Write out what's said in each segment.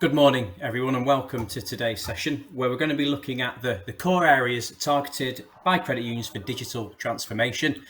Good morning, everyone, and welcome to today's session, where we're going to be looking at the core areas targeted by credit unions for digital transformation.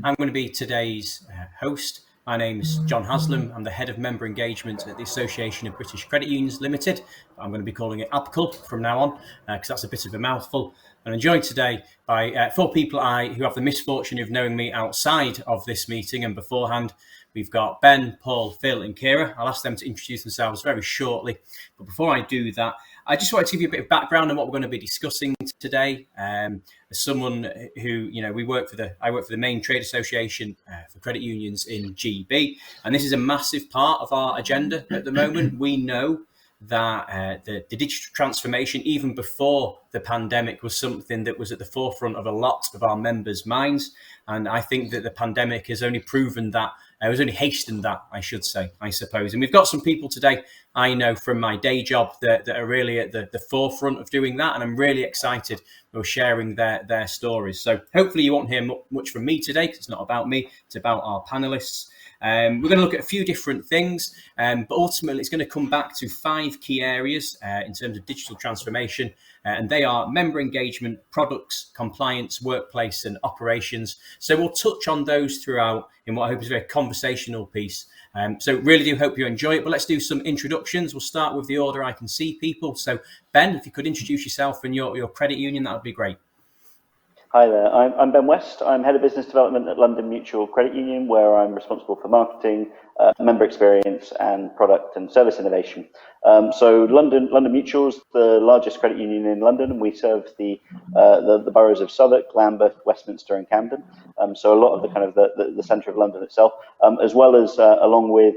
I'm going to be today's host. My name is John Haslam. I'm the Head of Member Engagement at the Association of British Credit Unions Limited. I'm going to be calling it ABCL from now on, because that's a bit of a mouthful. And I'm joined today by four people who have the misfortune of knowing me outside of this meeting and beforehand. We've got Ben, Paul, Phil and Kira. I'll ask them to introduce themselves very shortly. But before I do that, I just wanted to give you a bit of background on what we're going to be discussing today. As someone who, I work for the main trade association for credit unions in GB. And this is a massive part of our agenda at the moment. We know that the digital transformation, even before the pandemic, was something that was at the forefront of a lot of our members' minds. And I think that the pandemic has only proven that, has only hastened that, I suppose. And we've got some people today I know from my day job that are really at the forefront of doing that. And I'm really excited for sharing their stories. So hopefully you won't hear much from me today, because it's not about me, it's about our panelists. We're going to look at a few different things, but ultimately it's going to come back to 5 key areas in terms of digital transformation, and they are member engagement, products, compliance, workplace and operations. So we'll touch on those throughout in what I hope is a very conversational piece. So really do hope you enjoy it, but let's do some introductions. We'll start with the order I can see people. So Ben, if you could introduce yourself and your credit union, that would be great. Hi there, I'm Ben West. I'm Head of Business Development at London Mutual Credit Union, where I'm responsible for marketing, member experience and product and service innovation. So London Mutual's the largest credit union in London, and we serve the boroughs of Southwark, Lambeth, Westminster and Camden. So a lot of the kind of the centre of London itself, as well as along with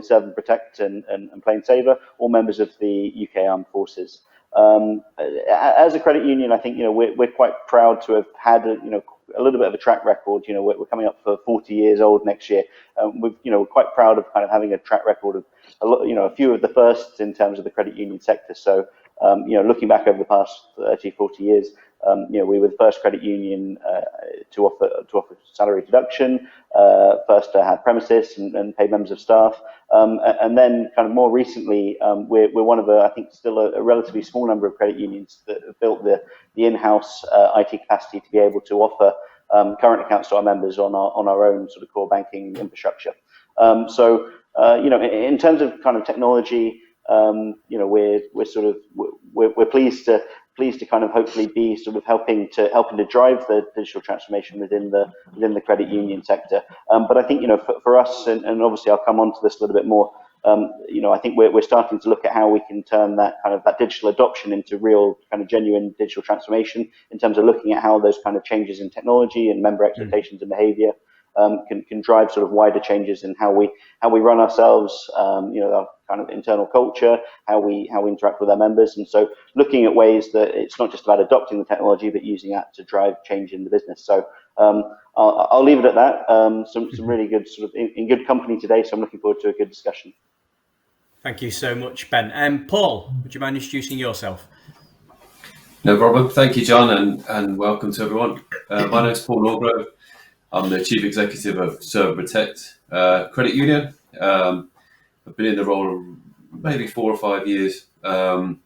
Serve and Protect and Plain Saver, all members of the UK Armed Forces. As a credit union, I think we're quite proud to have had a little bit of a track record. We're coming up for 40 years old next year. We're quite proud of kind of having a track record of a few of the firsts in terms of the credit union sector. So looking back over the past 30, 40 years, we were the first credit union to offer salary deduction, first to have premises and pay members of staff, and then kind of more recently, we're one of I think still a relatively small number of credit unions that have built the in-house IT capacity to be able to offer current accounts to our members on our own sort of core banking infrastructure. So in terms of kind of technology, we're pleased to kind of hopefully be sort of helping to drive the digital transformation within the credit union sector. But I think for us, and obviously I'll come on to this a little bit more. I think we're starting to look at how we can turn that digital adoption into real kind of genuine digital transformation, in terms of looking at how those kind of changes in technology and member expectations and behaviour can drive sort of wider changes in how we run ourselves, our kind of internal culture, how we interact with our members. And so looking at ways that it's not just about adopting the technology, but using that to drive change in the business. So I'll leave it at that. Some really good sort of in good company today. So I'm looking forward to a good discussion. Thank you so much, Ben. Paul, would you mind introducing yourself? No problem. Thank you, John, and welcome to everyone. My name is Paul Norgrove. I'm the Chief Executive of Serve and Protect Credit Union. I've been in the role maybe 4 or 5 years, and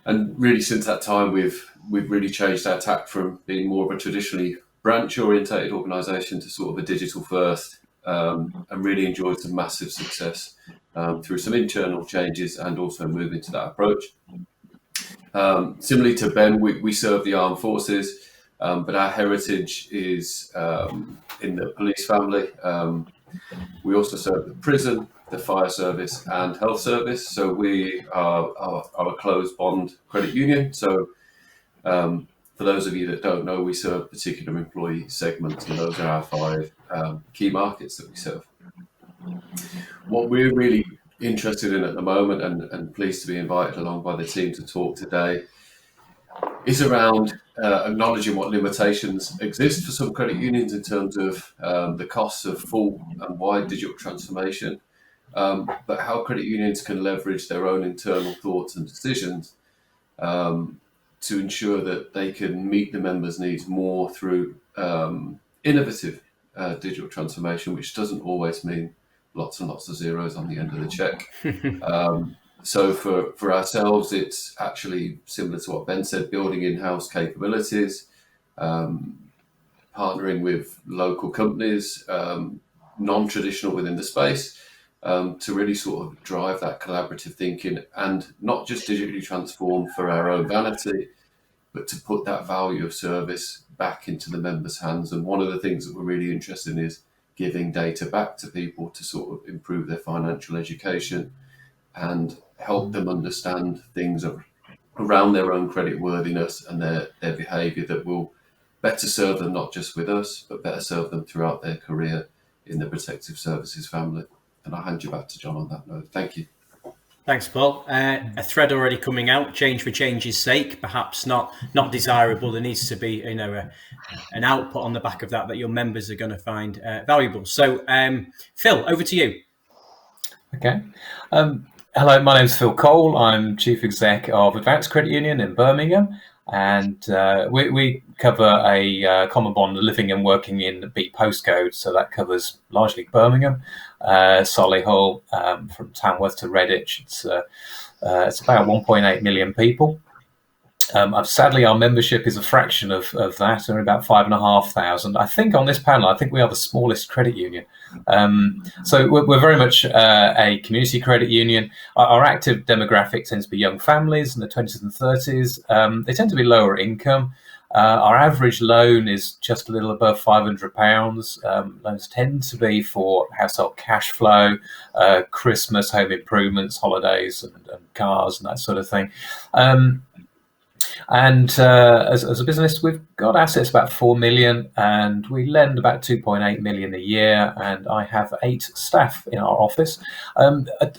really since that time we've really changed our tack from being more of a traditionally branch-orientated organisation to sort of a digital first, and really enjoyed some massive success through some internal changes and also moving to that approach. Similarly to Ben, we serve the armed forces, but our heritage is in the police family. We also serve the prison, the fire service and health service. So we are a closed bond credit union. So for those of you that don't know, we serve particular employee segments, and those are our 5 key markets that we serve. What we're really interested in at the moment, and pleased to be invited along by the team to talk today, is around acknowledging what limitations exist for some credit unions in terms of the costs of full and wide digital transformation, but how credit unions can leverage their own internal thoughts and decisions to ensure that they can meet the members' needs more through innovative digital transformation, which doesn't always mean lots and lots of zeros on the end of the check. So for ourselves, it's actually similar to what Ben said, building in-house capabilities, partnering with local companies, non-traditional within the space, to really sort of drive that collaborative thinking and not just digitally transform for our own vanity, but to put that value of service back into the members' hands. And one of the things that we're really interested in is giving data back to people to sort of improve their financial education and help them understand things around their own credit worthiness and their behaviour that will better serve them, not just with us, but better serve them throughout their career in the protective services family. And I'll hand you back to John on that note. Thank you. Thanks, Paul. A thread already coming out, change for change's sake, perhaps not desirable. There needs to be, an output on the back of that your members are going to find valuable. So, Phil, over to you. Okay. Hello, my name's Phil Cole. I'm Chief Exec of Advanced Credit Union in Birmingham, and we cover a common bond living and working in the B postcode, so that covers largely Birmingham, Solihull, from Tamworth to Redditch. It's about 1.8 million people. Sadly, our membership is a fraction of that, only about 5,500. I think on this panel, I think we are the smallest credit union. So we're very much a community credit union. Our active demographic tends to be young families in the 20s and 30s. They tend to be lower income. Our average loan is just a little above £500. Loans tend to be for household cash flow, Christmas, home improvements, holidays, and cars, and that sort of thing. And as a business, we've got assets about 4 million, and we lend about 2.8 million a year. And I have 8 staff in our office.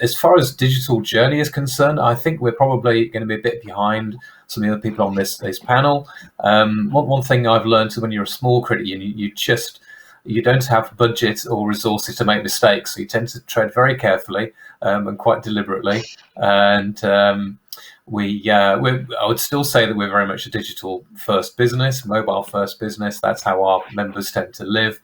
As far as digital journey is concerned, I think we're probably going to be a bit behind some of the people on this panel. One thing I've learned is when you're a small credit union, you don't have budget or resources to make mistakes. So you tend to tread very carefully and quite deliberately. And I would still say that we're very much a digital first business, mobile first business. That's how our members tend to live.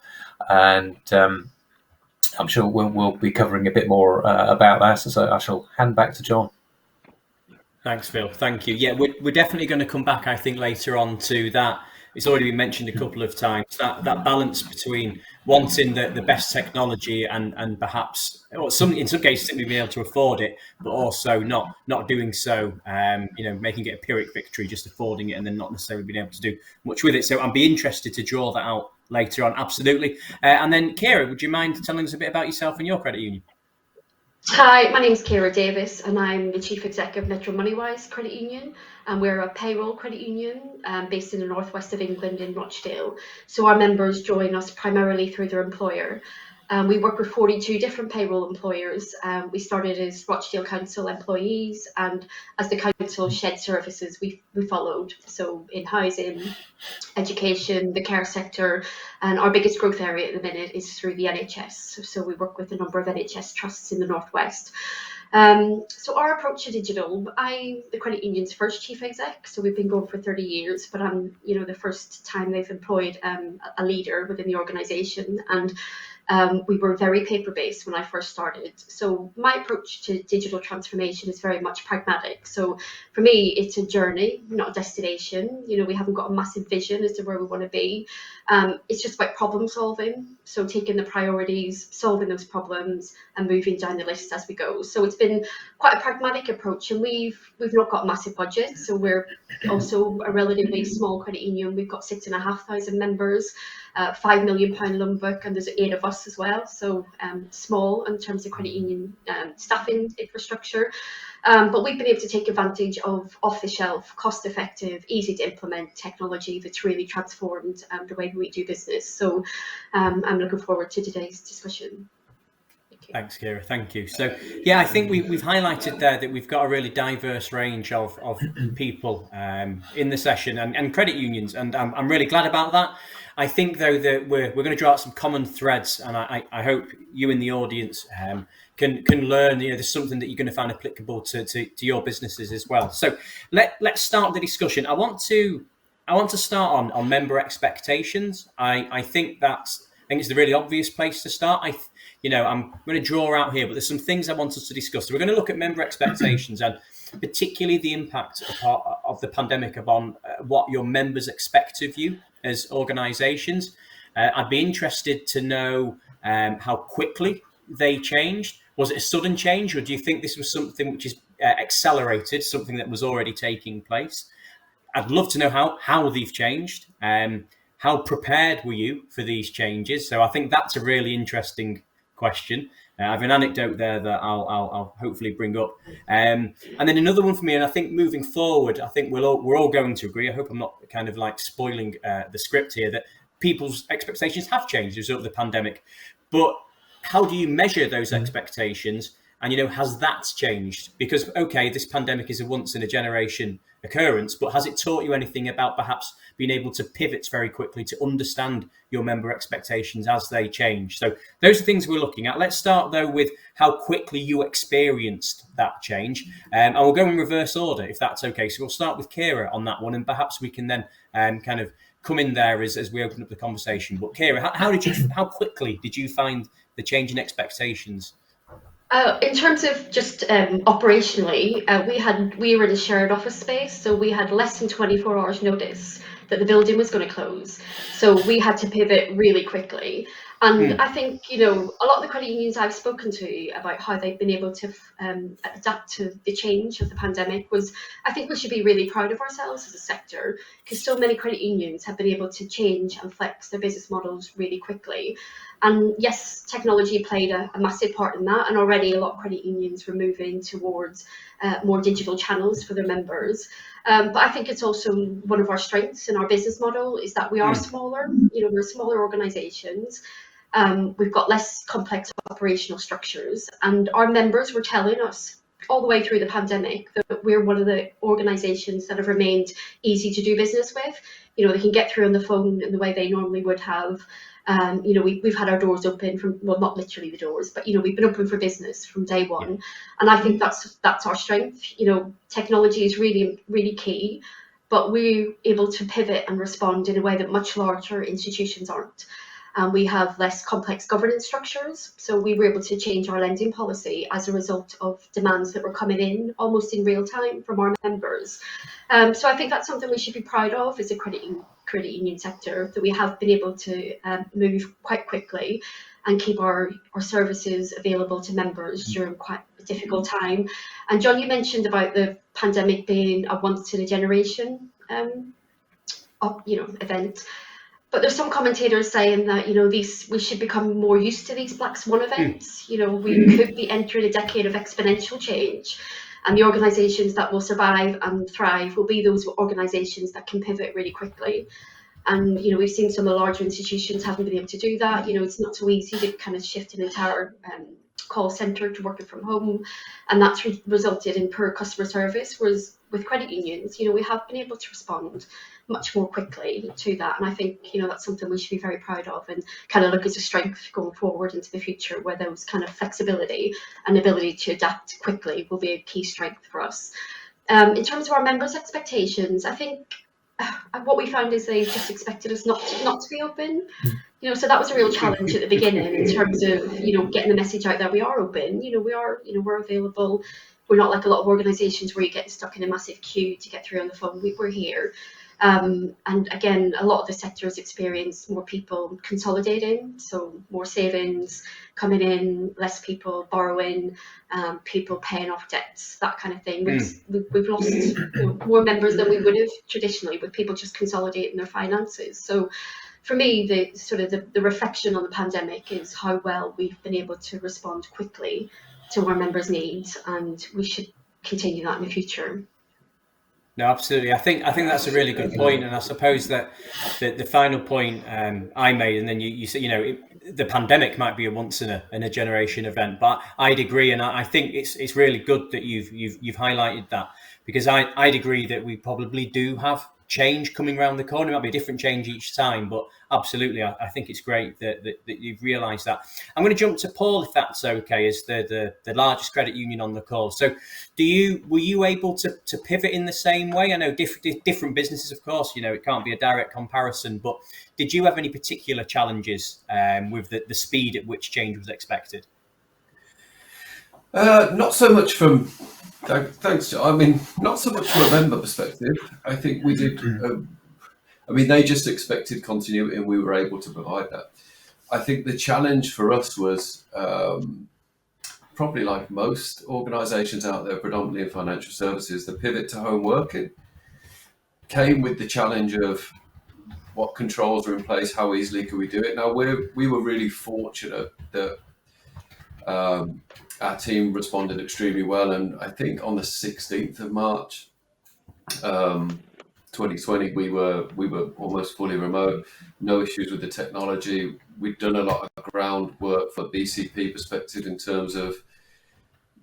And I'm sure we'll be covering a bit more about that. So I shall hand back to John. Thanks, Phil. Thank you. Yeah, we're definitely going to come back, I think, later on to that. It's already been mentioned a couple of times, that balance between wanting the best technology and perhaps, or in some cases, simply being able to afford it, but also not doing so, making it a Pyrrhic victory, just affording it and then not necessarily being able to do much with it. So I'd be interested to draw that out later on, absolutely. And then, Kira, would you mind telling us a bit about yourself and your credit union? Hi, my name's Kira Davis, and I'm the Chief Exec of Metro Moneywise Credit Union, and we're a payroll credit union based in the northwest of England in Rochdale. So our members join us primarily through their employer. We work with 42 different payroll employers. We started as Rochdale Council employees, and as the council shed services, we followed. So in housing, education, the care sector, and our biggest growth area at the minute is through the NHS. So we work with a number of NHS trusts in the northwest. So our approach to digital, I'm the credit union's first chief exec, so we've been going for 30 years, but I'm the first time they've employed a leader within the organisation, and we were very paper-based when I first started. So my approach to digital transformation is very much pragmatic. So for me, it's a journey, not a destination. We haven't got a massive vision as to where we want to be. It's just about problem solving. So taking the priorities, solving those problems, and moving down the list as we go. So it's been quite a pragmatic approach, and we've not got massive budgets. So we're also a relatively small credit union. We've got 6,500 members. £5 million loan book, and there's 8 of us as well, so small in terms of credit union staffing infrastructure, but we've been able to take advantage of off-the-shelf, cost-effective, easy to implement technology that's really transformed the way we do business. So I'm looking forward to today's discussion. Thanks, Kira. Thank you. So, yeah, I think we've highlighted there that we've got a really diverse range of people in the session and credit unions, and I'm really glad about that. I think, though, that we're going to draw out some common threads, and I hope you in the audience can learn. There's something that you're going to find applicable to your businesses as well. So let's start the discussion. I want to start on member expectations. I think that's think it's the really obvious place to start. I'm going to draw out here, but there's some things I want us to discuss. So we're going to look at member expectations and particularly the impact of the pandemic upon what your members expect of you as organisations. I'd be interested to know how quickly they changed. Was it a sudden change, or do you think this was something which is accelerated, something that was already taking place? I'd love to know how they've changed. How prepared were you for these changes? So I think that's a really interesting question. I have an anecdote there that I'll hopefully bring up. And then another one for me, and I think moving forward, I think we're all going to agree. I hope I'm not kind of like spoiling the script here, that people's expectations have changed as a result of the pandemic. But how do you measure those expectations? And, has that changed? Because, okay, this pandemic is a once in a generation occurrence, but has it taught you anything about perhaps being able to pivot very quickly to understand your member expectations as they change? So those are things we're looking at. Let's start, though, with how quickly you experienced that change. And we'll go in reverse order, if that's okay. So we'll start with Kira on that one, and perhaps we can then kind of come in there as we open up the conversation. But Kira, how quickly did you find the change in expectations? In terms of just operationally, we were in a shared office space, so we had less than 24 hours notice that the building was going to close. So we had to pivot really quickly. And I think, a lot of the credit unions I've spoken to about how they've been able to adapt to the change of the pandemic I think we should be really proud of ourselves as a sector, because so many credit unions have been able to change and flex their business models really quickly. And yes, technology played a massive part in that, and already a lot of credit unions were moving towards more digital channels for their members. But I think it's also one of our strengths in our business model is that we are smaller. We're smaller organisations. We've got less complex operational structures, and our members were telling us all the way through the pandemic that we're one of the organisations that have remained easy to do business with. They can get through on the phone in the way they normally would have. We've had our doors open from, well, not literally the doors, but we've been open for business from day one, and I think that's our strength. Technology is really, really key, but we're able to pivot and respond in a way that much larger institutions aren't. We have less complex governance structures, so we were able to change our lending policy as a result of demands that were coming in almost in real time from our members. So I think that's something we should be proud of as a credit union sector, that we have been able to move quite quickly and keep our services available to members during quite a difficult time. And John, you mentioned about the pandemic being a once in a generation event. But there's some commentators saying that, we should become more used to these Black Swan events. We could be entering a decade of exponential change, and the organisations that will survive and thrive will be those organisations that can pivot really quickly. And, we've seen some of the larger institutions haven't been able to do that. It's not so easy to kind of shift an entire call centre to working from home, and that's resulted in poor customer service. Whereas with credit unions, we have been able to respond much more quickly to that, and I think that's something we should be very proud of and kind of look as a strength going forward into the future, where those kind of flexibility and ability to adapt quickly will be a key strength for us. In terms of our members' expectations, I think what we found is they just expected us not to be open. So that was a real challenge at the beginning in terms of getting the message out that we are open. We're available. We're not like a lot of organisations where you get stuck in a massive queue to get through on the phone. We're here. And again, a lot of the sectors experience more people consolidating, so more savings coming in, less people borrowing, people paying off debts, that kind of thing. We've lost more members than we would have traditionally, with people just consolidating their finances. So for me, the reflection on the pandemic is how well we've been able to respond quickly to our members' needs, and we should continue that in the future. No, absolutely. I think that's a really good point, and I suppose that the final point I made, and then you said, the pandemic might be a once in a generation event, but I'd agree, and I think it's really good that you've highlighted that, because I'd agree that we probably do have change coming around the corner. It might be a different change each time, but absolutely, I think it's great that you've realised that. I'm going to jump to Paul, if that's okay, as the largest credit union on the call. So, were you able to pivot in the same way? I know different businesses, of course, it can't be a direct comparison, but did you have any particular challenges with the speed at which change was expected? Not so much from, thanks, I mean, not so much from a member perspective. I think we did, they just expected continuity and we were able to provide that. I think the challenge for us was probably like most organisations out there, predominantly in financial services, the pivot to home working came with the challenge of what controls are in place, how easily can we do it. Now, we were really fortunate that our team responded extremely well, and I think on the 16th of March 2020 we were almost fully remote, no issues with the technology. We'd done a lot of groundwork for BCP perspective in terms of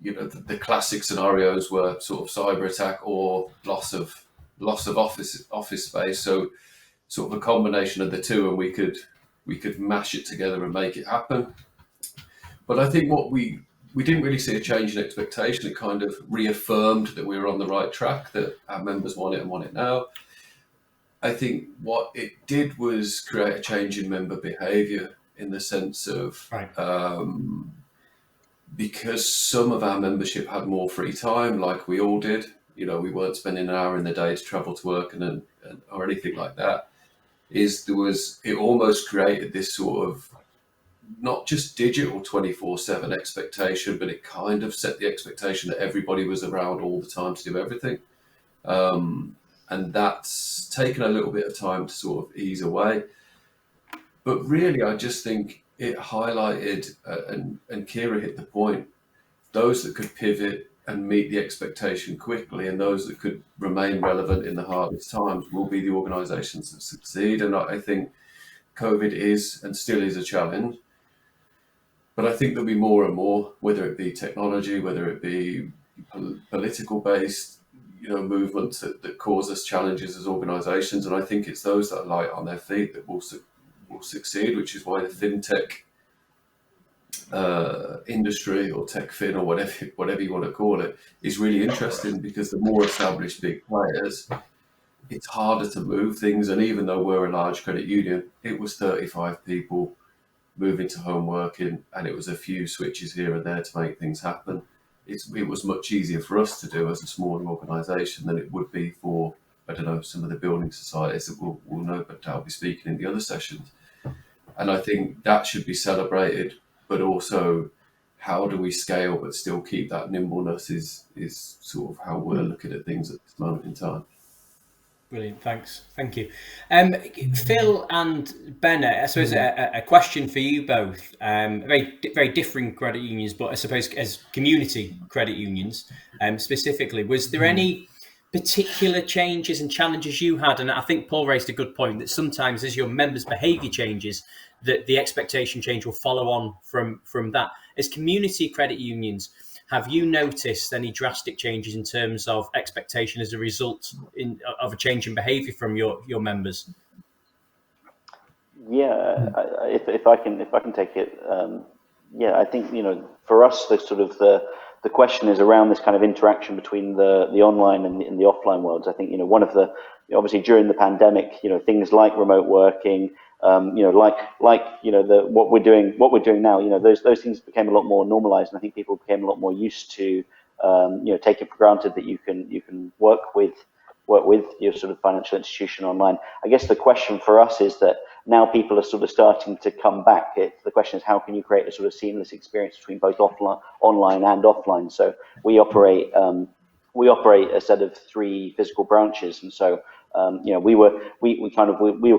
the classic scenarios were sort of cyber attack or loss of office space, so sort of a combination of the two, and we could mash it together and make it happen. But I think what we didn't really see a change in expectation. It kind of reaffirmed that we were on the right track, that our members want it and want it now. I think what it did was create a change in member behaviour in the sense of, because some of our membership had more free time, like we all did. We weren't spending an hour in the day to travel to work and or anything like that. It almost created this sort of not just digital 24/7 expectation, but it kind of set the expectation that everybody was around all the time to do everything. And that's taken a little bit of time to sort of ease away. But really, I just think it highlighted, and Kira hit the point, those that could pivot and meet the expectation quickly and those that could remain relevant in the hardest times will be the organisations that succeed. And I think COVID is and still is a challenge. But I think there'll be more and more, whether it be technology, whether it be political-based, movements that cause us challenges as organisations. And I think it's those that are light on their feet that will succeed, which is why the fintech industry, or techfin, or whatever you want to call it, is really interesting, because the more established big players, it's harder to move things. And even though we're a large credit union, it was 35 people moving to home working, and it was a few switches here and there to make things happen. It was much easier for us to do as a smaller organisation than it would be for, I don't know, some of the building societies that we'll know, but I'll be speaking in the other sessions. And I think that should be celebrated, but also how do we scale but still keep that nimbleness is sort of how we're looking at things at this moment in time. Brilliant, thanks. Thank you. Phil and Ben, I suppose a question for you both. Very, very different credit unions, but I suppose as community credit unions specifically, was there any particular changes and challenges you had? And I think Paul raised a good point that sometimes as your members' behaviour changes, that the expectation change will follow on from that. As community credit unions, have you noticed any drastic changes in terms of expectation as a result of a change in behaviour from your members? Yeah, if I can take it. I think for us the question is around this kind of interaction between the online and the offline worlds. I think one of the, obviously during the pandemic, things like remote working, what we're doing now, those things became a lot more normalized, and I think people became a lot more used to taking for granted that you can work with your sort of financial institution online. I guess the question for us is that now people are sort of starting to come back. The question is, how can you create a sort of seamless experience between both online and offline? So we operate a set of 3 physical branches, and so we were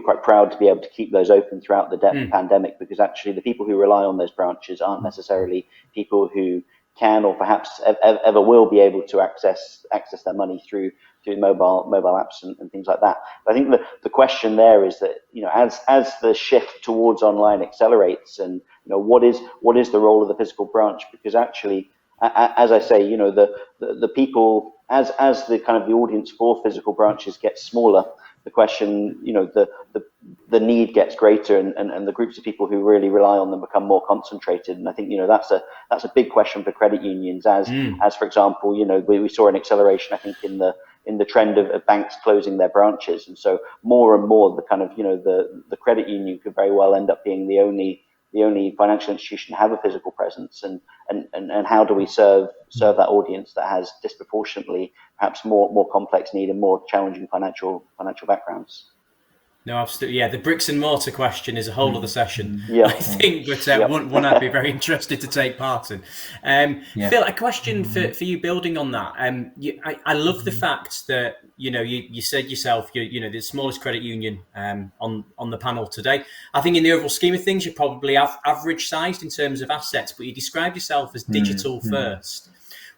quite proud to be able to keep those open throughout the pandemic, because actually the people who rely on those branches aren't necessarily people who can or perhaps ever will be able to access their money through mobile apps and things like that. But I think the question there is that as the shift towards online accelerates, and what is the role of the physical branch? Because actually, as I say, the people, as the kind of the audience for physical branches gets smaller, the question, the need gets greater, and the groups of people who really rely on them become more concentrated. And I think that's a big question for credit unions, as for example, we saw an acceleration, I think, in the trend of banks closing their branches, and so more and more the kind of the credit union could very well end up being the only financial institution to have a physical presence, and how do we serve that audience that has disproportionately perhaps more complex need and more challenging financial backgrounds. No, absolutely. Yeah, the bricks and mortar question is a whole other session, Yeah. I think, but one I'd be very interested to take part in. Phil, a question for you building on that. I love the fact that, you said yourself, you're the smallest credit union on the panel today. I think in the overall scheme of things, you're probably average sized in terms of assets, but you described yourself as digital first.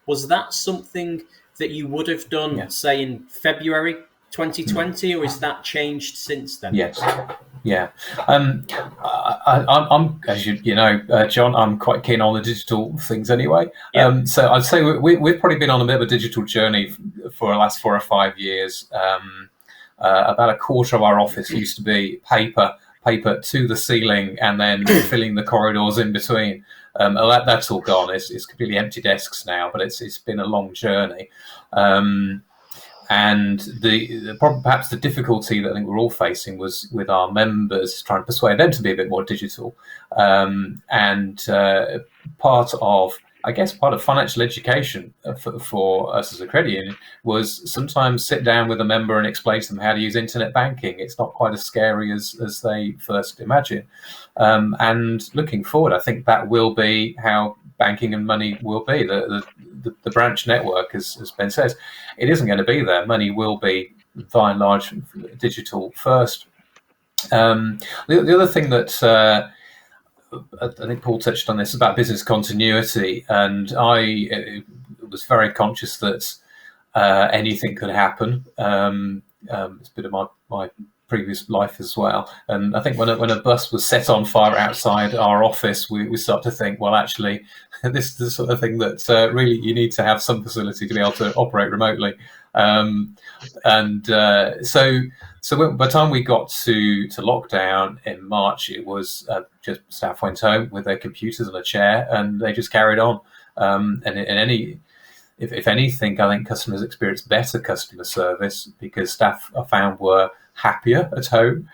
Was that something that you would have done, say, in February 2020, or is that changed since then? Yes. Yeah. I'm, as you know, John, I'm quite keen on the digital things anyway. Yeah. So I'd say we've probably been on a bit of a digital journey for the last 4 or 5 years. About a quarter of our office used to be paper to the ceiling and then filling the corridors in between. That's all gone. It's completely empty desks now, but it's been a long journey. And perhaps the difficulty that I think we're all facing was with our members, trying to persuade them to be a bit more digital. And part of financial education for us as a credit union was sometimes sit down with a member and explain to them how to use internet banking. It's not quite as scary as they first imagine. And looking forward, I think that will be how banking and money will be. The branch network, as Ben says, it isn't going to be there. Money will be, by and large, digital first. The other thing that I think Paul touched on this about business continuity, and I was very conscious that anything could happen. It's a bit of my previous life as well, and I think when a bus was set on fire outside our office, we start to think, well, actually, this is the sort of thing that really you need to have some facility to be able to operate remotely. So by the time we got to lockdown in March, it was just staff went home with their computers and a chair, and they just carried on. If anything, I think customers experienced better customer service because staff I found were happier at home.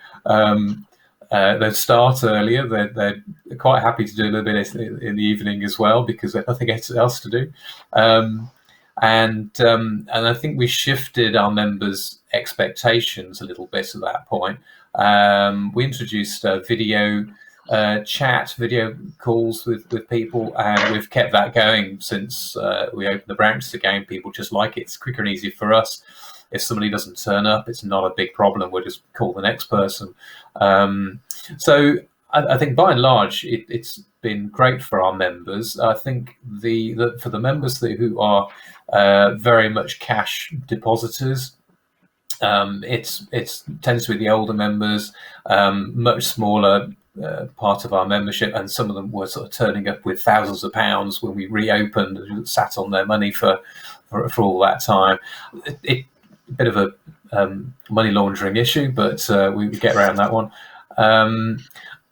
They'd start earlier. They're quite happy to do a little bit in the evening as well because there's nothing else to do. And I think we shifted our members' expectations a little bit at that point. We introduced video chat, video calls with people, and we've kept that going since we opened the branches again. People just like it. It's quicker and easier for us. If somebody doesn't turn up, it's not a big problem. We'll just call the next person. So I think by and large, it's been great for our members. I think for the members who are very much cash depositors, it tends to be the older members, much smaller part of our membership, and some of them were sort of turning up with thousands of pounds when we reopened and sat on their money for all that time. A bit of a money laundering issue, but we get around that one.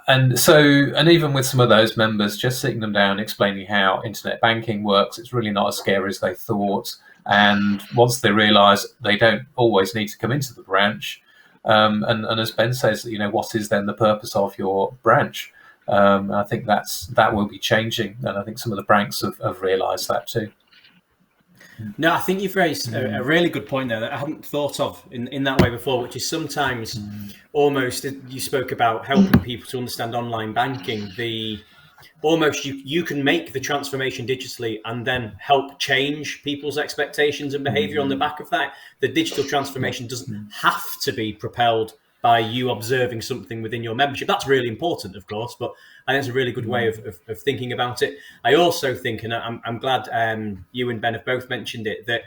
And even with some of those members, just sitting them down, explaining how internet banking works, it's really not as scary as they thought. And once they realise they don't always need to come into the branch, and as Ben says, what is then the purpose of your branch? I think that will be changing, and I think some of the banks have realised that too. No, I think you've raised a really good point there that I hadn't thought of in that way before, which is sometimes almost, you spoke about helping people to understand online banking, almost you can make the transformation digitally and then help change people's expectations and behavior on the back of that. The digital transformation doesn't have to be propelled by you observing something within your membership. That's really important, of course, but I think it's a really good way of thinking about it. I also think, and I'm glad you and Ben have both mentioned it, that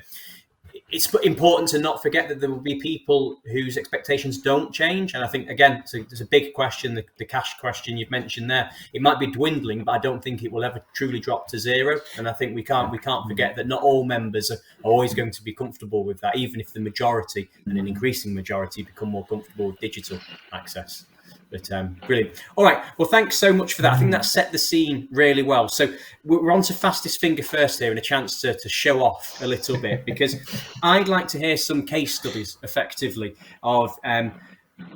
it's important to not forget that there will be people whose expectations don't change. And I think, again, there's a big question, the cash question you've mentioned there. It might be dwindling, but I don't think it will ever truly drop to zero. And I think we can't forget that not all members are always going to be comfortable with that, even if the majority and an increasing majority become more comfortable with digital access. But brilliant. All right. Well, thanks so much for that. I think that set the scene really well. So we're on to fastest finger first here, and a chance to show off a little bit, because I'd like to hear some case studies, effectively, of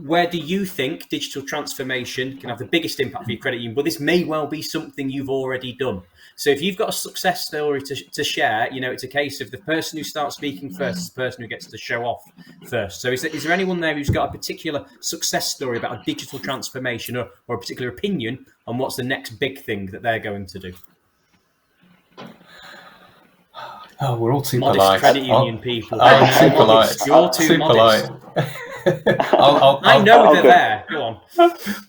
where do you think digital transformation can have the biggest impact for your credit union? But this may well be something you've already done. So if you've got a success story to share, it's a case of the person who starts speaking first is the person who gets to show off first. So is there anyone there who's got a particular success story about a digital transformation or a particular opinion on what's the next big thing that they're going to do? Oh, we're all too modest polite. Credit union people. Too polite. You're all too modest. Polite. I know they're there. Go on.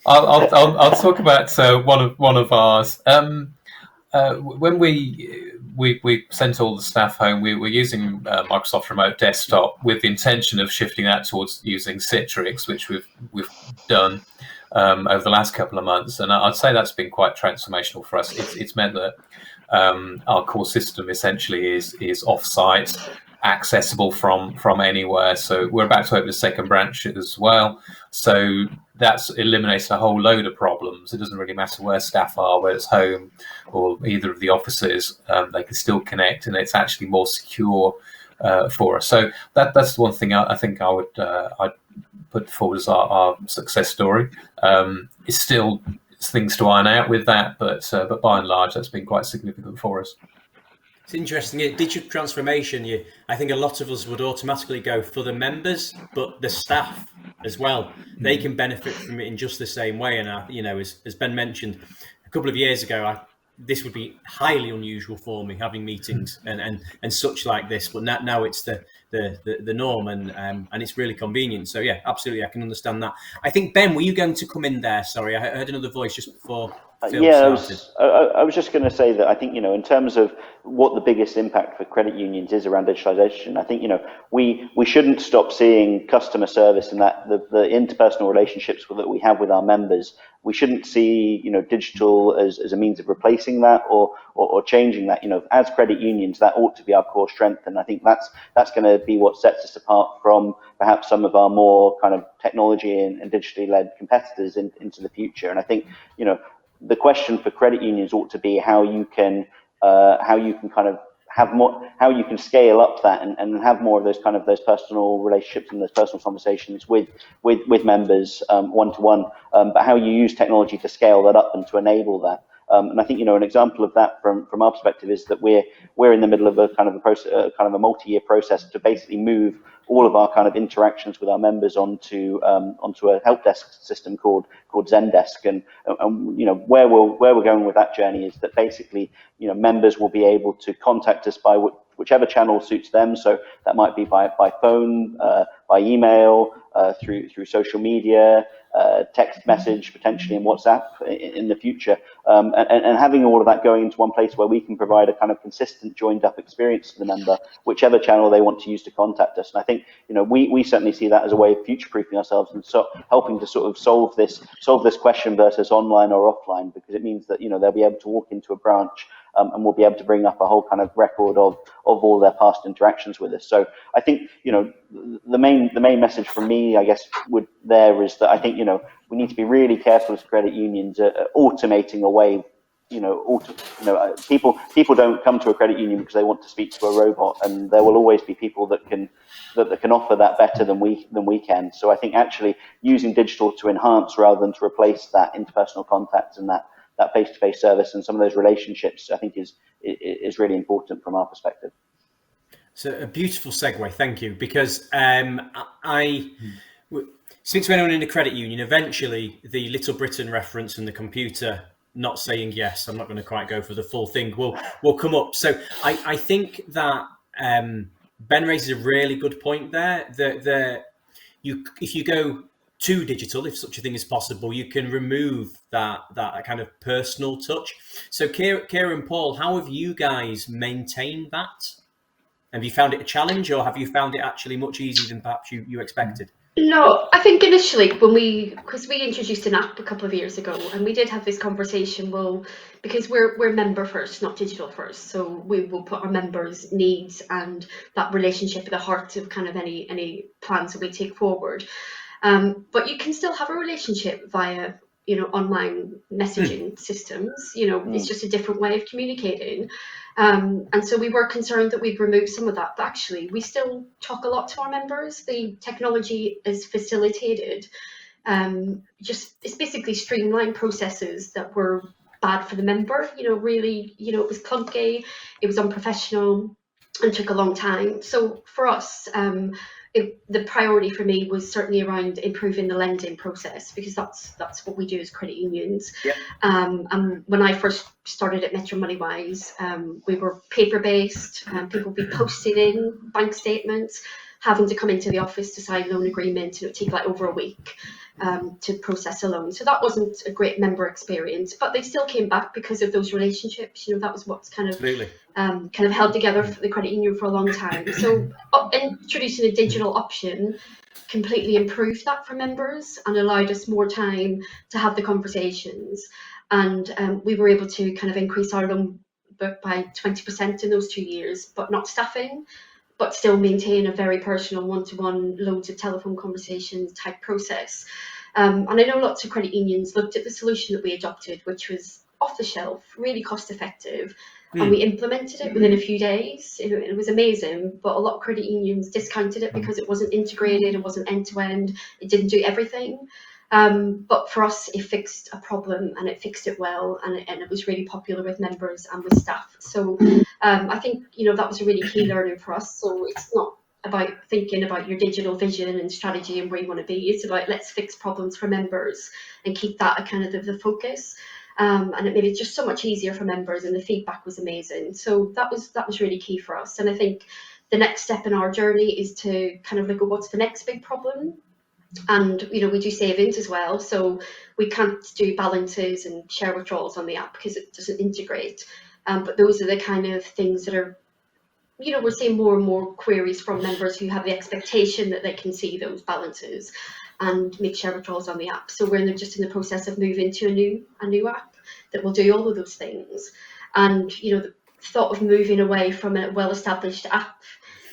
I'll talk about one of ours. When we sent all the staff home, we were using Microsoft Remote Desktop with the intention of shifting that towards using Citrix, which we've done over the last couple of months, and I'd say that's been quite transformational for us. It's meant that our core system essentially is off-site, accessible from anywhere. So we're about to open a second branch as well. So that's eliminated a whole load of problems. It doesn't really matter where staff are, whether it's home or either of the offices. They can still connect, and it's actually more secure for us. So that's the one thing I think I'd put forward as our success story. It's still things to iron out with that, but by and large, that's been quite significant for us. It's interesting. Digital transformation, I think a lot of us would automatically go for the members, but the staff as well. They can benefit from it in just the same way. And, as Ben mentioned, a couple of years ago, this would be highly unusual for me, having meetings and such like this. But now it's the norm, and it's really convenient. So, yeah, absolutely, I can understand that. I think, Ben, were you going to come in there? Sorry, I heard another voice just before Phil started. I was just going to say that I think, in terms of what the biggest impact for credit unions is around digitalization, I think, we shouldn't stop seeing customer service and that the interpersonal relationships that we have with our members. We shouldn't see, digital as a means of replacing that or changing that. As credit unions, that ought to be our core strength. And I think that's going to be what sets us apart from perhaps some of our more kind of technology and digitally led competitors into the future. And I think, the question for credit unions ought to be how you can kind of have more, how you can scale up that and have more of those personal relationships and those personal conversations with members one-to-one, but how you use technology to scale that up and to enable that. And I think, an example of that from our perspective is that we're in the middle of a kind of a process, kind of a multi-year process to basically move all of our kind of interactions with our members onto a help desk system called Zendesk. And where we're going with that journey is that basically, members will be able to contact us by whichever channel suits them. So that might be by phone, by email, through social media, text message, potentially in WhatsApp in the future, and having all of that going into one place where we can provide a kind of consistent joined up experience for the member, whichever channel they want to use to contact us. And I think we certainly see that as a way of future proofing ourselves and so helping to sort of solve this question versus online or offline, because it means that they'll be able to walk into a branch and we'll be able to bring up a whole kind of record of all their past interactions with us. So I think the main message from me, I guess, is that I think we need to be really careful as credit unions automating away. People don't come to a credit union because they want to speak to a robot, and there will always be people that can offer that better than we can. So I think actually using digital to enhance rather than to replace that interpersonal contact and that face-to-face service and some of those relationships, I think is really important from our perspective. So a beautiful segue, thank you, because since when I'm in a credit union, eventually the Little Britain reference and the computer not saying yes, I'm not going to quite go for the full thing, will come up. So I think that Ben raises a really good point there, that if you go too digital, if such a thing is possible, you can remove that kind of personal touch. So Kira and Paul, how have you guys maintained that? Have you found it a challenge, or have you found it actually much easier than perhaps you expected? No, I think initially because we introduced an app a couple of years ago, and we did have this conversation, well, because we're member first, not digital first, so we will put our members' needs and that relationship at the heart of kind of any plans that we take forward. But you can still have a relationship via, online messaging systems. It's just a different way of communicating. And so we were concerned that we'd remove some of that, but actually we still talk a lot to our members. The technology is facilitated. It's basically streamlined processes that were bad for the member. Really, it was clunky, it was unprofessional, and took a long time. So for us, the priority for me was certainly around improving the lending process, because that's what we do as credit unions. Yeah. And when I first started at Metro Moneywise, we were paper-based, people would be posted in bank statements, having to come into the office to sign loan agreement, and it would take like over a week to process a loan. So that wasn't a great member experience, but they still came back because of those relationships. That was what's kind of held together for the credit union for a long time. So introducing a digital option completely improved that for members and allowed us more time to have the conversations. And we were able to kind of increase our loan book by 20% in those 2 years, but not staffing, but still maintain a very personal one-to-one, loads of telephone conversations type process. And I know lots of credit unions looked at the solution that we adopted, which was off the shelf, really cost effective, and we implemented it within a few days. It was amazing, but a lot of credit unions discounted it because it wasn't integrated, it wasn't end-to-end, it didn't do everything. But for us, it fixed a problem, and it fixed it well, and it was really popular with members and with staff. So I think that was a really key learning for us. So it's not about thinking about your digital vision and strategy and where you want to be. It's about let's fix problems for members and keep that a kind of the focus. And it made it just so much easier for members, and the feedback was amazing. So that was really key for us. And I think the next step in our journey is to kind of look at what's the next big problem. And we do savings as well, so we can't do balances and share withdrawals on the app because it doesn't integrate. But those are the kind of things that are, we're seeing more and more queries from members who have the expectation that they can see those balances and make share withdrawals on the app. So we're just in the process of moving to a new app that will do all of those things. And the thought of moving away from a well-established app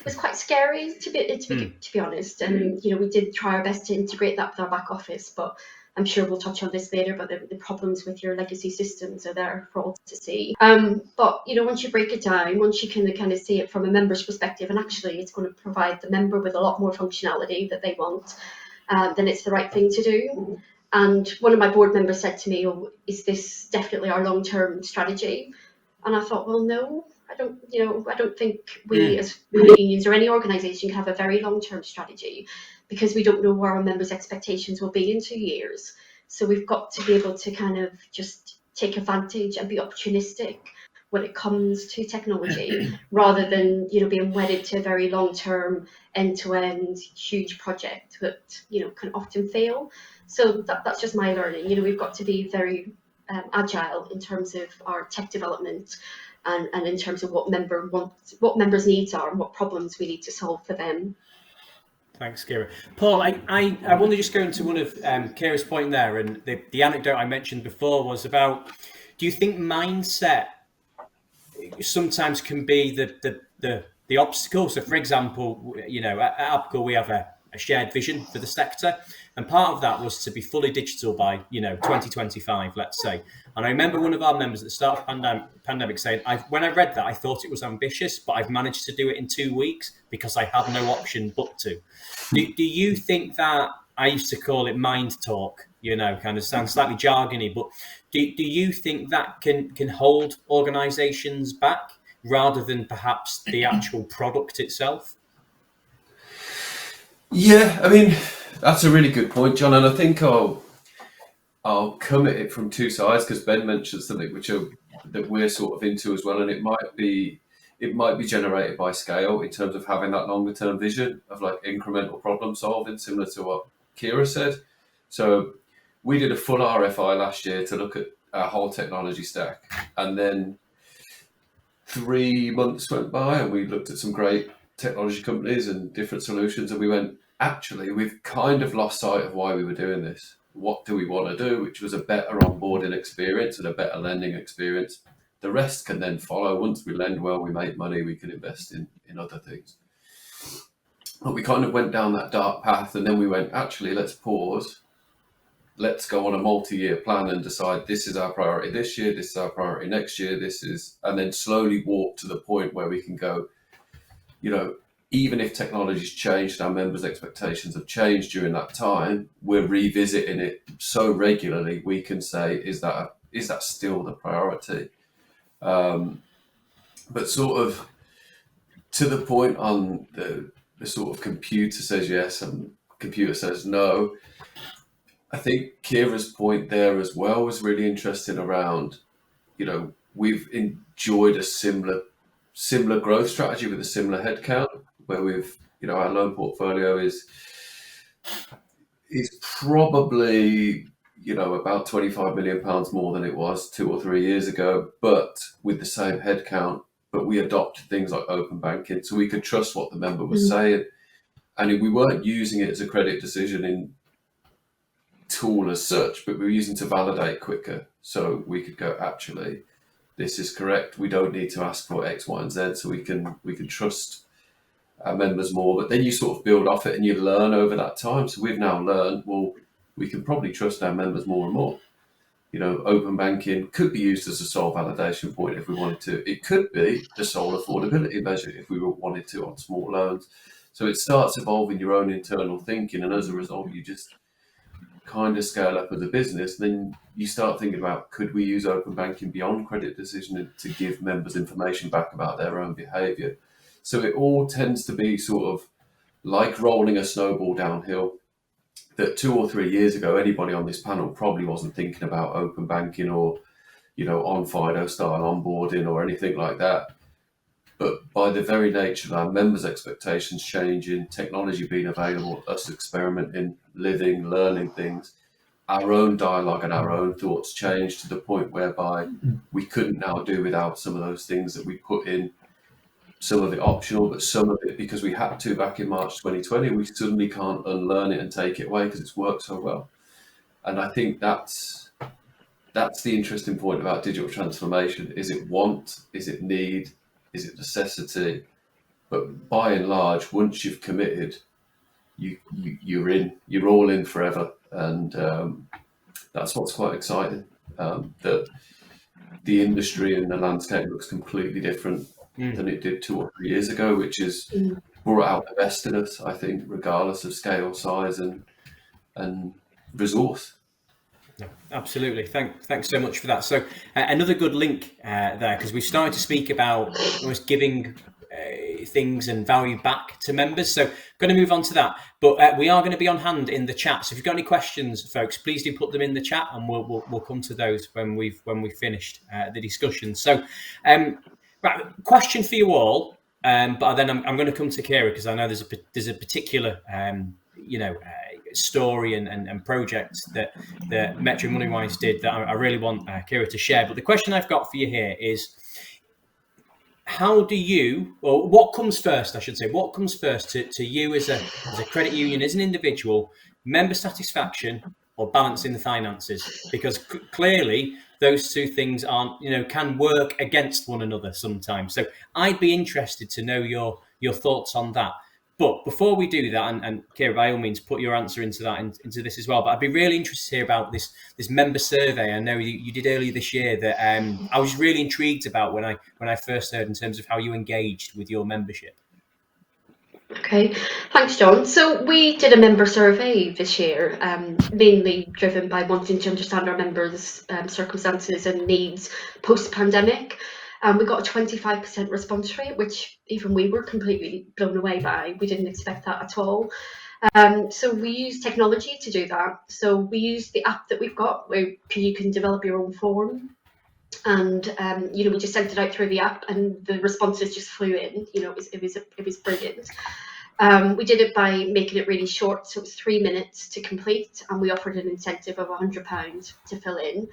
was quite scary to be honest. And we did try our best to integrate that with our back office, but I'm sure we'll touch on this later, but the problems with your legacy systems are there for all to see. But once you break it down, once you can kind of see it from a member's perspective, and actually it's going to provide the member with a lot more functionality that they want, then it's the right thing to do. And one of my board members said to me, "Oh, is this definitely our long-term strategy?" And I thought, well, no, I don't think we as credit unions or any organisation can have a very long-term strategy, because we don't know where our members' expectations will be in 2 years. So we've got to be able to kind of just take advantage and be opportunistic when it comes to technology, rather than being wedded to a very long-term, end-to-end, huge project that can often fail. So that's just my learning. We've got to be very agile in terms of our tech development, and in terms of what members' needs are and what problems we need to solve for them. Thanks, Kira. Paul, I want to just go into one of Kira's point there, and the anecdote I mentioned before was about, do you think mindset sometimes can be the obstacle? So, for example, at Abco we have a shared vision for the sector, and part of that was to be fully digital by 2025, let's say. And I remember one of our members at the start of the pandemic saying, when I read that, I thought it was ambitious, but I've managed to do it in 2 weeks because I had no option but to. Do you think that, I used to call it mind talk, kind of sounds slightly jargony, but do you think that can hold organisations back rather than perhaps the actual product itself? Yeah, I mean, that's a really good point, John, and I think I'll come at it from two sides, because Ben mentioned something that we're sort of into as well, and it might be generated by scale in terms of having that longer term vision of like incremental problem solving, similar to what Kira said. So we did a full RFI last year to look at our whole technology stack, and then 3 months went by and we looked at some great technology companies and different solutions, and we went, actually, we've kind of lost sight of why we were doing this. What do we want to do? Which was a better onboarding experience and a better lending experience. The rest can then follow. Once we lend well, we make money, we can invest in other things. But we kind of went down that dark path, and then we went, actually, let's pause. Let's go on a multi-year plan and decide this is our priority this year, this is our priority next year, and then slowly walk to the point where we can go, even if technology's changed, our members' expectations have changed during that time, we're revisiting it so regularly, we can say, is that still the priority? But sort of to the point on the sort of computer says yes and computer says no, I think Kira's point there as well was really interesting around, we've enjoyed a similar growth strategy with a similar headcount, where we've, our loan portfolio is probably, about £25 million more than it was 2 or 3 years ago, but with the same headcount. But we adopted things like open banking, so we could trust what the member was saying, and we weren't using it as a credit decision in tool as such, but we were using to validate quicker, so we could go, actually, this is correct. We don't need to ask for X, Y, and Z, so we can trust our members more. But then you sort of build off it and you learn over that time. So we've now learned, well, we can probably trust our members more and more. Open banking could be used as a sole validation point if we wanted to. It could be the sole affordability measure if we wanted to on small loans. So it starts evolving your own internal thinking, and as a result, you just kind of scale up as a business. Then you start thinking about, could we use open banking beyond credit decision to give members information back about their own behaviour? So it all tends to be sort of like rolling a snowball downhill, that 2 or 3 years ago, anybody on this panel probably wasn't thinking about open banking or, on FIDO style onboarding or anything like that. But by the very nature of our members' expectations changing, technology being available, us experimenting, living, learning things, our own dialogue and our own thoughts changed to the point whereby we couldn't now do without some of those things that we put in, some of it optional, but some of it because we had to back in March 2020, we suddenly can't unlearn it and take it away because it's worked so well. And I think that's the interesting point about digital transformation. Is it want? Is it need? Is it necessity? But by and large, once you've committed, you're in. You're all in forever, and that's what's quite exciting. That the industry and the landscape looks completely different than it did 2 or 3 years ago, which is brought out the best in us, I think, regardless of scale, size, and resource. No, absolutely. Thanks so much for that. So another good link there, because we started to speak about almost giving things and value back to members. So going to move on to that, but we are going to be on hand in the chat. So if you've got any questions, folks, please do put them in the chat, and we'll come to those when we've finished the discussion. So, right, question for you all. But then I'm going to come to Kira, because I know there's a particular story and project that Metro Moneywise did that I really want Kira to share. But the question I've got for you here is, what comes first, I should say, what comes first to you as a credit union, as an individual, member satisfaction or balancing the finances? Because clearly those two things can work against one another sometimes. So I'd be interested to know your thoughts on that. But before we do that, and Kira, by all means, put your answer into into this as well. But I'd be really interested to hear about this member survey. I know you did earlier this year that I was really intrigued about when I first heard, in terms of how you engaged with your membership. Okay, thanks, John. So we did a member survey this year, mainly driven by wanting to understand our members' circumstances and needs post-pandemic. We got a 25% response rate, which even we were completely blown away by. We didn't expect that at all. So we use technology to do that. So we use the app that we've got, where you can develop your own form. And we just sent it out through the app, and the responses just flew in. It was brilliant. We did it by making it really short, so it was 3 minutes to complete, and we offered an incentive of £100 to fill in.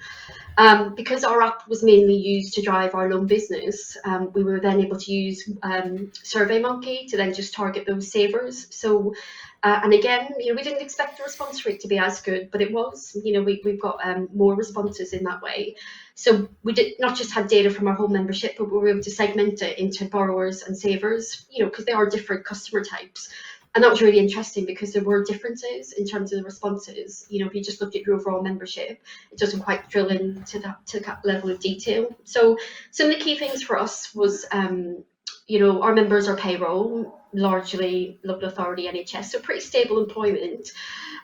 Because our app was mainly used to drive our loan business, we were then able to use SurveyMonkey to then just target those savers. So, and again, we didn't expect the response rate to be as good, but it was. We've got more responses in that way. So we did not just had data from our whole membership, but we were able to segment it into borrowers and savers, because they are different customer types. And that was really interesting because there were differences in terms of the responses. If you just looked at your overall membership, it doesn't quite drill into that level of detail. So some of the key things for us was, our members are payroll, largely local authority, NHS, so pretty stable employment.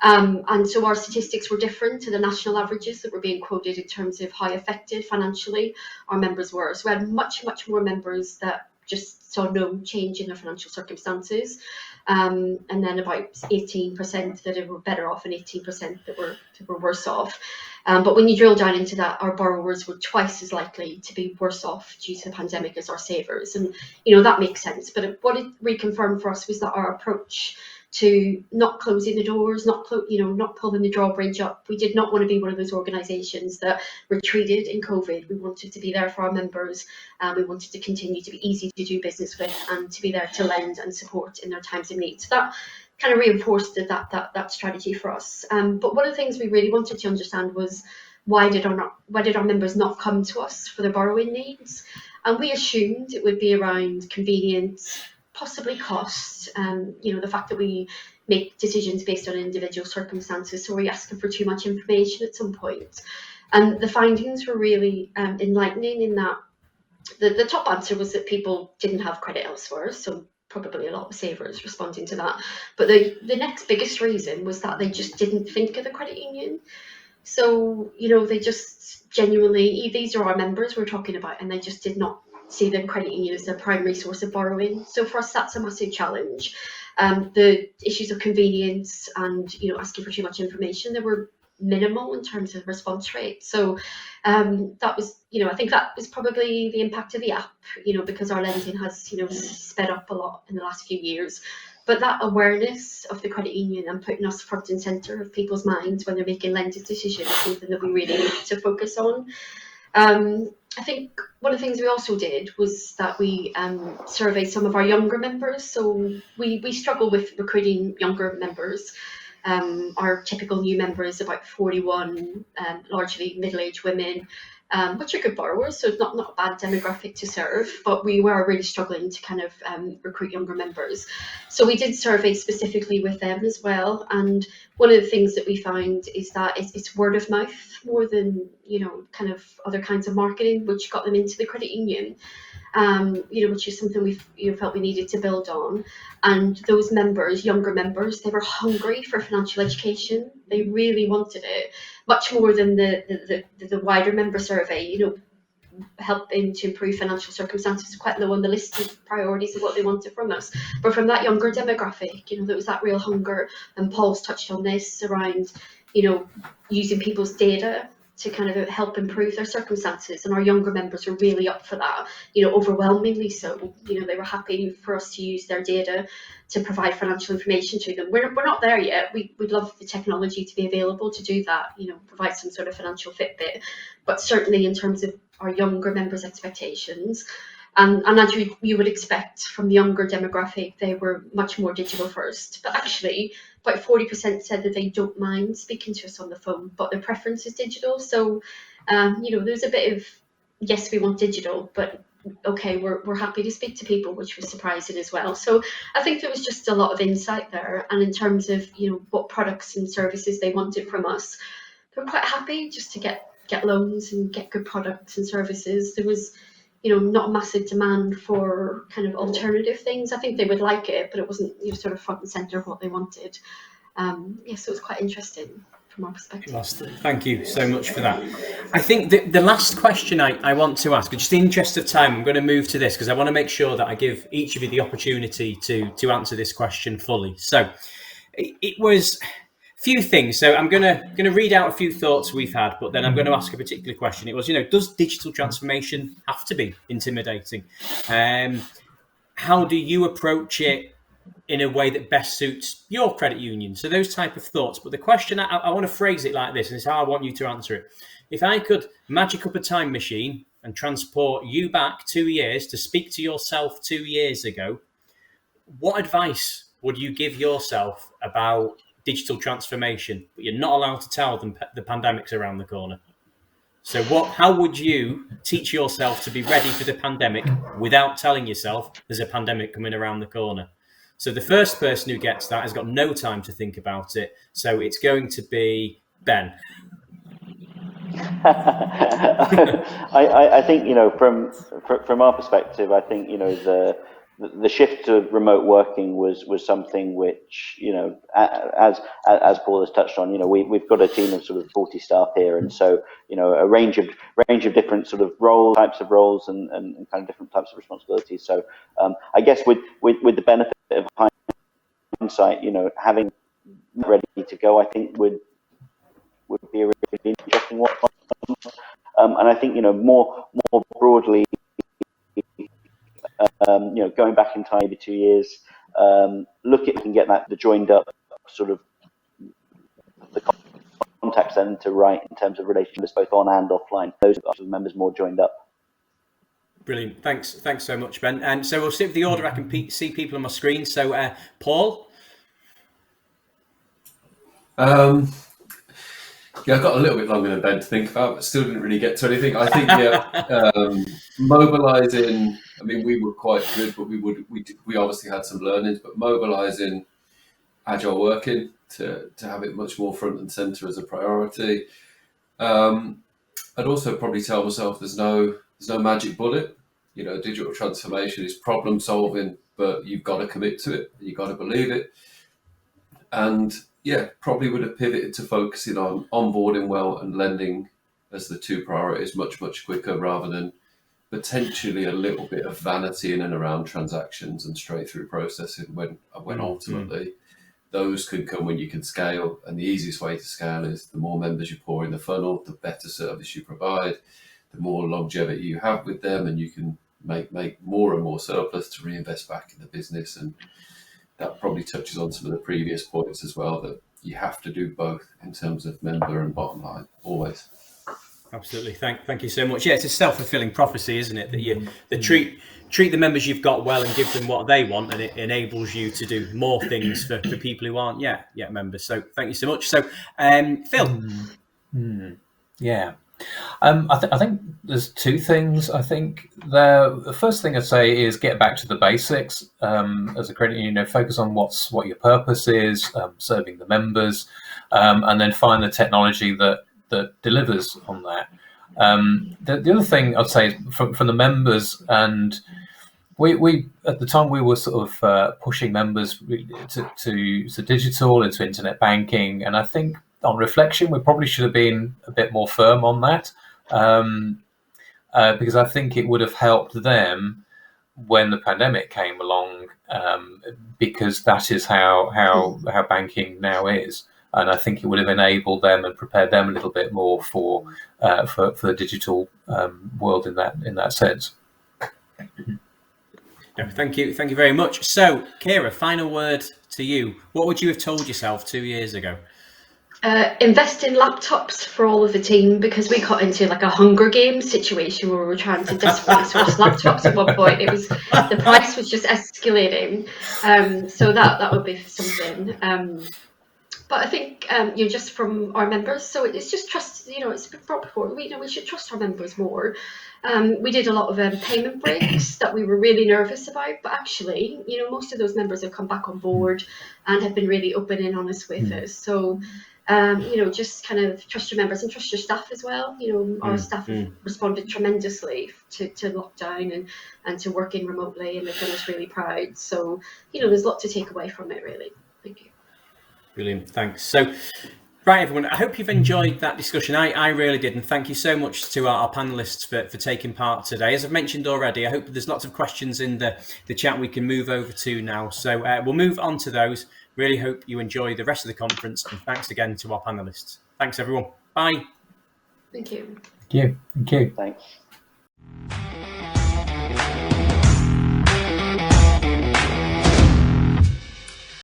And so our statistics were different to the national averages that were being quoted in terms of how affected financially our members were. So we had much, much more members that just saw no change in their financial circumstances. And then about 18% that were better off and 18% that were worse off. But when you drill down into that, our borrowers were twice as likely to be worse off due to the pandemic as our savers. And, that makes sense. But what it reconfirmed for us was that our approach to not closing the doors, not pulling the drawbridge up. We did not want to be one of those organisations that retreated in COVID. We wanted to be there for our members. We wanted to continue to be easy to do business with and to be there to lend and support in their times of need. So that kind of reinforced that strategy for us. But one of the things we really wanted to understand was why did our members not come to us for their borrowing needs? And we assumed it would be around convenience, possibly costs, the fact that we make decisions based on individual circumstances. So we're asking for too much information at some point. And the findings were really enlightening in that the top answer was that people didn't have credit elsewhere. So probably a lot of savers responding to that. But the next biggest reason was that they just didn't think of the credit union. So, they just genuinely, these are our members we're talking about, and they just did not see the credit union as their primary source of borrowing. So for us, that's a massive challenge. The issues of convenience and, asking for too much information, they were minimal in terms of response rate. So that was, I think that was probably the impact of the app, because our lending has, sped up a lot in the last few years. But that awareness of the credit union and putting us front and centre of people's minds when they're making lending decisions is something that we really need to focus on. I think one of the things we also did was that we surveyed some of our younger members. So we struggle with recruiting younger members. Our typical new member is about 41, largely middle-aged women, which are good borrowers, so it's not a bad demographic to serve, but we were really struggling to kind of recruit younger members. So we did survey specifically with them as well, and one of the things that we found is that it's word of mouth more than, kind of other kinds of marketing, which got them into the credit union. Which is something we felt we needed to build on. And those members, younger members, they were hungry for financial education. They really wanted it, much more than the wider member survey. Helping to improve financial circumstances quite low on the list of priorities of what they wanted from us. But from that younger demographic, there was that real hunger, and Paul's touched on this around, using people's data to kind of help improve their circumstances, and our younger members were really up for that, overwhelmingly so. They were happy for us to use their data to provide financial information to them. We're not there yet. We'd love the technology to be available to do that, provide some sort of financial Fitbit, but certainly in terms of our younger members' expectations, and as you would expect from the younger demographic, they were much more digital first. But actually, about 40% said that they don't mind speaking to us on the phone, but their preference is digital. So, there's a bit of, yes, we want digital, but okay, we're happy to speak to people, which was surprising as well. So I think there was just a lot of insight there. And in terms of, what products and services they wanted from us, they were quite happy just to get loans and get good products and services. There was, not a massive demand for kind of alternative things. I think they would like it, but it wasn't, sort of front and centre of what they wanted. So it was quite interesting from our perspective. Thank you so much for that. I think the last question I want to ask, just in the interest of time, I'm going to move to this because I want to make sure that I give each of you the opportunity to answer this question fully. So it was few things. So I'm going to read out a few thoughts we've had, but then I'm going to ask a particular question. It was, does digital transformation have to be intimidating? How do you approach it? in a way that best suits your credit union. So those type of thoughts. But the question, I want to phrase it like this, and it's how I want you to answer it. If I could magic up a time machine and transport you back 2 years to speak to yourself 2 years ago, what advice would you give yourself about digital transformation? But you're not allowed to tell them the pandemic's around the corner. So how would you teach yourself to be ready for the pandemic without telling yourself there's a pandemic coming around the corner? So the first person who gets that has got no time to think about it. So it's going to be Ben. I think, from our perspective, I think, the shift to remote working was something which, as Paul has touched on, we've got a team of sort of 40 staff here, and so a range of different sort of types of roles and kind of different types of responsibilities. So I guess with the benefit of hindsight, having ready to go, I think would be a really interesting one. And I think more broadly, going back in time, maybe 2 years, look at and get the joined up sort of the contact center right in terms of relationships both on and offline. Those members more joined up. Brilliant. Thanks so much, Ben. And so we'll stick with the order. I can see people on my screen. So Paul. Yeah, I got a little bit longer than Ben to think about, but still didn't really get to anything. I think mobilising. I mean, we were quite good, but we obviously had some learnings. But mobilising agile working to have it much more front and centre as a priority. I'd also probably tell myself there's no magic bullet. Digital transformation is problem solving, but you've got to commit to it. You've got to believe it. And yeah, probably would have pivoted to focusing on onboarding well and lending as the two priorities much quicker, rather than potentially a little bit of vanity in and around transactions and straight through processing when ultimately those can come when you can scale. And the easiest way to scale is the more members you pour in the funnel, the better service you provide, the more longevity you have with them, and you can make more and more surplus to reinvest back in the business. And that probably touches on some of the previous points as well, that you have to do both in terms of member and bottom line, always. Absolutely. Thank you so much. Yeah, it's a self-fulfilling prophecy, isn't it? That you treat the members you've got well and give them what they want, and it enables you to do more things for people who aren't yet members. So thank you so much. So Phil. Yeah. I think there's two things. I think the first thing I'd say is get back to the basics. As a credit union, focus on what your purpose is, serving the members, and then find the technology that delivers on that. The other thing I'd say from the members, and we at the time we were sort of pushing members to digital, into internet banking, and I think on reflection we probably should have been a bit more firm on that, because I think it would have helped them when the pandemic came along, because that is how banking now is. And I think it would have enabled them and prepared them a little bit more for the digital world in that sense. No, thank you very much. So, Kira, final word to you. What would you have told yourself 2 years ago? Invest in laptops for all of the team, because we got into like a Hunger Games situation where we were trying to desperately source laptops at one point. The price was just escalating. So that would be something. But I think just from our members, so it's just trust. It's been brought before. We should trust our members more. We did a lot of payment breaks that we were really nervous about, but actually, most of those members have come back on board and have been really open and honest with us. So. Just kind of trust your members and trust your staff as well. Our staff have responded tremendously to lockdown and to working remotely, and they've done us really proud. So, there's a lot to take away from it, really. Thank you. Brilliant. Thanks. So, right, everyone, I hope you've enjoyed that discussion. I really did, and thank you so much to our panellists for taking part today. As I've mentioned already, I hope there's lots of questions in the chat we can move over to now. So we'll move on to those. Really hope you enjoy the rest of the conference, and thanks again to our panellists. Thanks, everyone. Bye. Thank you. Thank you. Thanks.